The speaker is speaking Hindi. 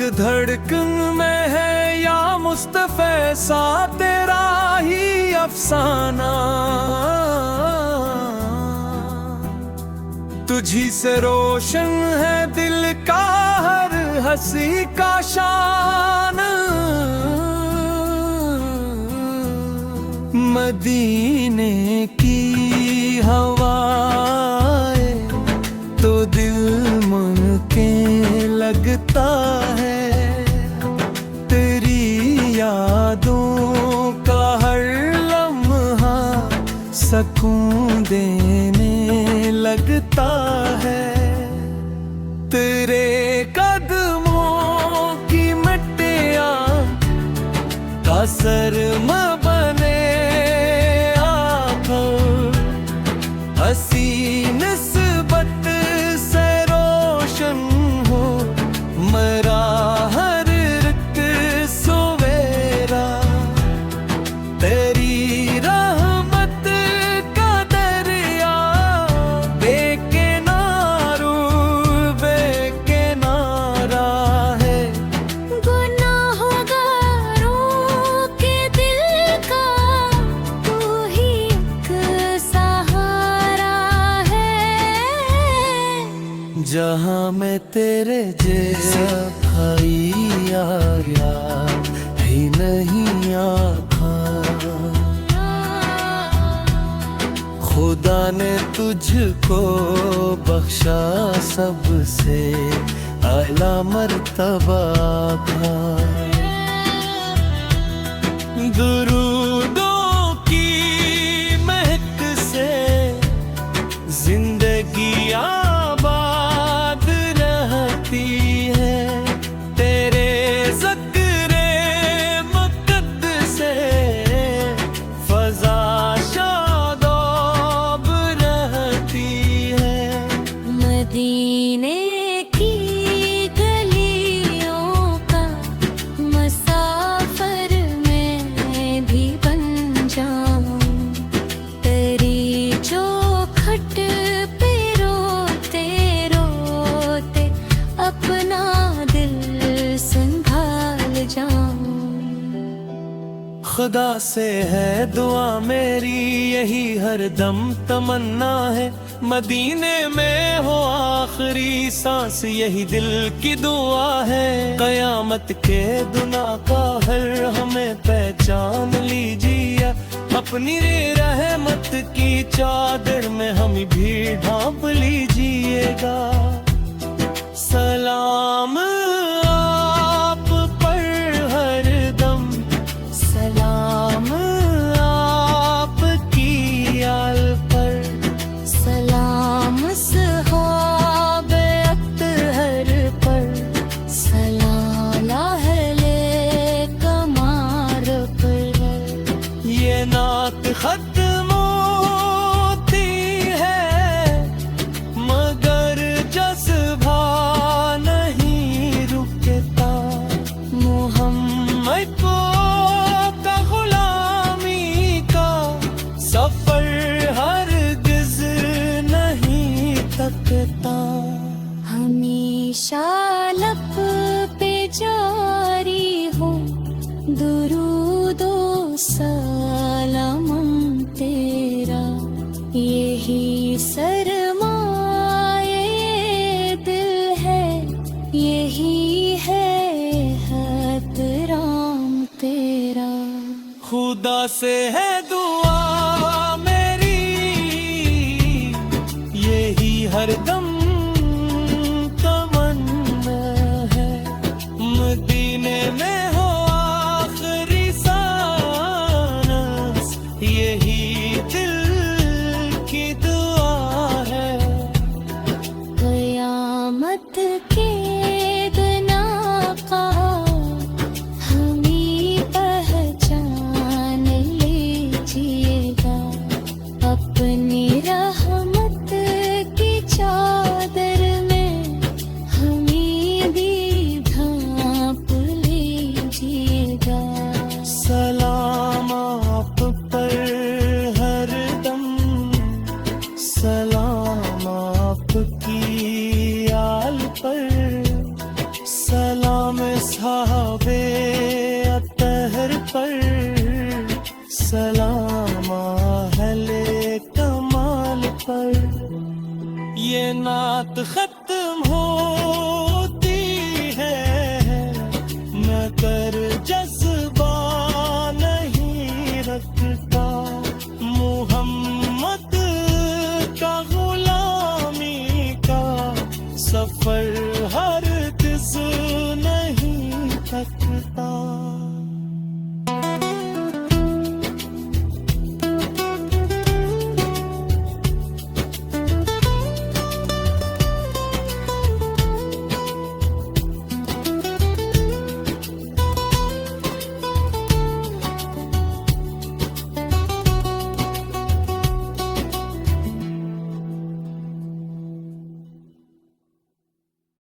धड़कन में है या मुस्तफे सा तेरा ही अफसाना। तुझी से रोशन है दिल का हर हंसी का शान। मदीने की हवाएं तो दिल मन के लगता है। तेरी यादों का हर लम्हा सुकून देने लगता है। तेरे कदमों की मिट्टियाँ का सरमा बने हसी निस्बत से रोशन हो मेरा हर रिक्त सवेरा। तेरी रहमत का दरिया बेकिनारू बेकिनारा है। गुनाहगारों के दिल का तू ही एक जहाँ मैं तेरे जैसा भाई यार ही नहीं आखा। खुदा ने तुझको बख्शा सबसे आला मर्तबा का। दुरूदों की महक से जिंदगी मदीने की गलियों का मुसाफिर मैं भी बन जाऊं। तेरी चौखट पे रोते रोते अपना दिल संभाल जाऊं। खुदा से है दुआ मेरी यही हरदम तमन्ना है। मदीने में हो आखिरी सांस यही दिल की दुआ है। कयामत के दुना का हर हमें पहचान लीजिए। अपनी रहमत की चादर में हम भी ढांप लीजिएगा। सलाम आप पर हरदम सलाम आपकी आल पर। सलाम सहाबे अत्हर पर। सलाम अहले कमार पर। ये नात खत्म होती है मगर जज्बा नहीं रुकता। मोहम्मद को का गुलामी का सफर हरगिज़ नहीं थकता। हमेशा लब पे जारी हो दुरूदो सलाम तेरा। यही सरमाए दिल है यही है हतराम तेरा। खुदा से है दुआ मेरी यही हरदम तमन्ना है। मदीने में हो आखिरी सांस यही दिल की दुआ है। कयामत के दिन आका हमें पहचान लीजिए। खत